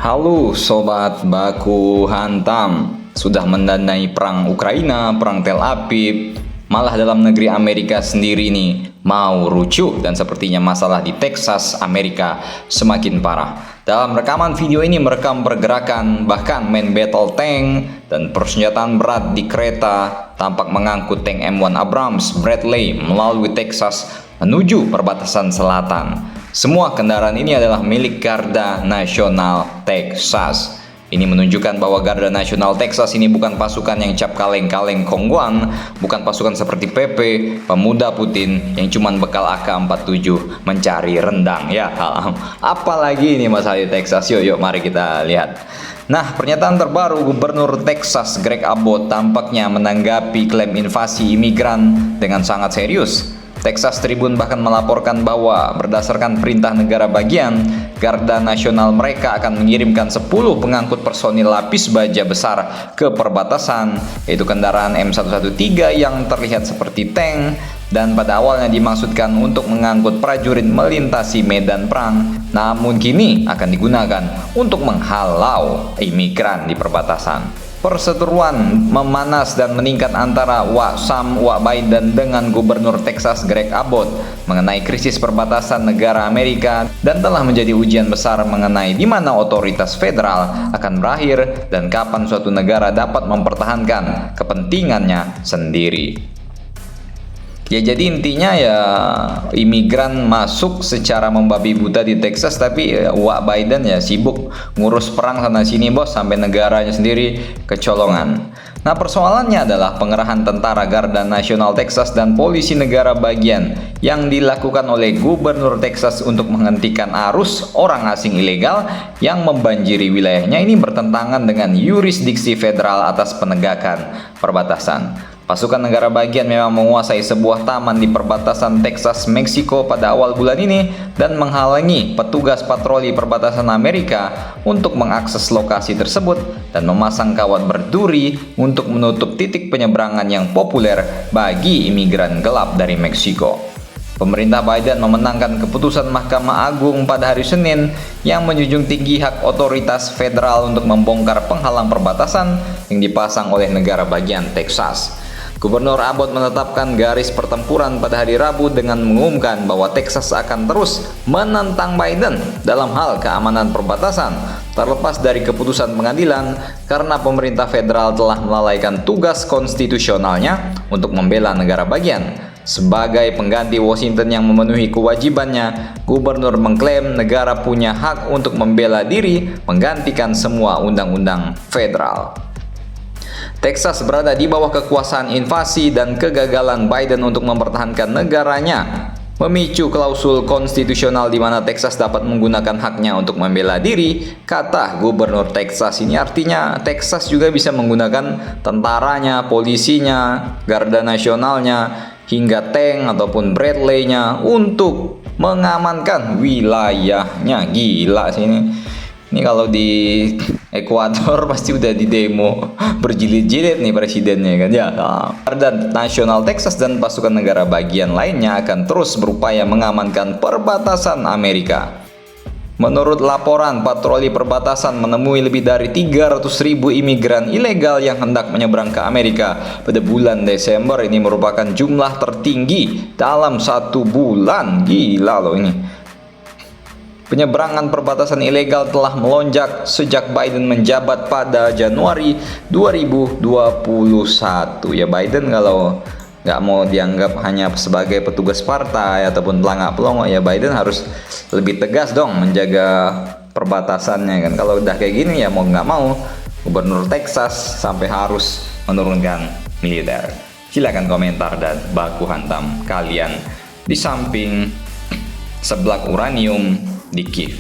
Halo sobat baku hantam, sudah mendanai perang Ukraina, perang Tel Aviv, malah dalam negeri Amerika sendiri ini mau rucuh dan sepertinya masalah di Texas, Amerika semakin parah. Dalam rekaman video ini merekam pergerakan bahkan main battle tank dan persenjataan berat di kereta tampak mengangkut tank M1 Abrams Bradley melalui Texas menuju perbatasan selatan. Semua kendaraan ini adalah milik Garda Nasional Texas. Ini menunjukkan bahwa Garda Nasional Texas ini bukan pasukan yang cap kaleng-kaleng Kongguan, bukan pasukan seperti PP, pemuda Putin yang cuma bekal AK-47 mencari rendang. Ya, apalagi ini masalah di Texas. Yuk, mari kita lihat. Nah, pernyataan terbaru Gubernur Texas Greg Abbott tampaknya menanggapi klaim invasi imigran dengan sangat serius. Texas Tribune bahkan melaporkan bahwa berdasarkan perintah negara bagian, Garda Nasional mereka akan mengirimkan 10 pengangkut personil lapis baja besar ke perbatasan, yaitu kendaraan M113 yang terlihat seperti tank dan pada awalnya dimaksudkan untuk mengangkut prajurit melintasi medan perang, namun kini akan digunakan untuk menghalau imigran di perbatasan. Perseteruan memanas dan meningkat antara Sam Biden dengan Gubernur Texas Greg Abbott mengenai krisis perbatasan negara Amerika dan telah menjadi ujian besar mengenai di mana otoritas federal akan berakhir dan kapan suatu negara dapat mempertahankan kepentingannya sendiri. Ya, jadi intinya ya imigran masuk secara membabi buta di Texas, tapi Wak Biden ya sibuk ngurus perang sana sini bos, sampai negaranya sendiri kecolongan. Nah, persoalannya adalah pengerahan tentara Garda Nasional Texas dan polisi negara bagian yang dilakukan oleh Gubernur Texas untuk menghentikan arus orang asing ilegal yang membanjiri wilayahnya ini bertentangan dengan yurisdiksi federal atas penegakan perbatasan. Pasukan negara bagian memang menguasai sebuah taman di perbatasan Texas, Meksiko pada awal bulan ini dan menghalangi petugas patroli perbatasan Amerika untuk mengakses lokasi tersebut dan memasang kawat berduri untuk menutup titik penyeberangan yang populer bagi imigran gelap dari Meksiko. Pemerintah Biden memenangkan keputusan Mahkamah Agung pada hari Senin yang menjunjung tinggi hak otoritas federal untuk membongkar penghalang perbatasan yang dipasang oleh negara bagian Texas. Gubernur Abbott menetapkan garis pertempuran pada hari Rabu dengan mengumumkan bahwa Texas akan terus menentang Biden dalam hal keamanan perbatasan, terlepas dari keputusan pengadilan karena pemerintah federal telah melalaikan tugas konstitusionalnya untuk membela negara bagian. Sebagai pengganti Washington yang memenuhi kewajibannya, gubernur mengklaim negara punya hak untuk membela diri menggantikan semua undang-undang federal. Texas berada di bawah kekuasaan invasi dan kegagalan Biden untuk mempertahankan negaranya memicu klausul konstitusional di mana Texas dapat menggunakan haknya untuk membela diri, kata Gubernur Texas. Ini artinya Texas juga bisa menggunakan tentaranya, polisinya, Garda Nasionalnya, hingga tank ataupun Bradley-nya untuk mengamankan wilayahnya. Gila sih ini. Ini kalau di Ekuador pasti udah di demo berjilid-jilid nih presidennya kan ya. Garda Nasional Texas dan pasukan negara bagian lainnya akan terus berupaya mengamankan perbatasan Amerika. Menurut laporan, patroli perbatasan menemui lebih dari 300.000 imigran ilegal yang hendak menyeberang ke Amerika pada bulan Desember. Ini merupakan jumlah tertinggi dalam satu bulan. Gila loh ini. Penyeberangan perbatasan ilegal telah melonjak sejak Biden menjabat pada Januari 2021. Ya, Biden kalau nggak mau dianggap hanya sebagai petugas partai ataupun pelangak-pelongo, ya Biden harus lebih tegas dong menjaga perbatasannya kan. Kalau udah kayak gini ya mau nggak mau Gubernur Texas sampai harus menurunkan militer. Silakan komentar dan baku hantam kalian di samping seblak uranium di Kiev.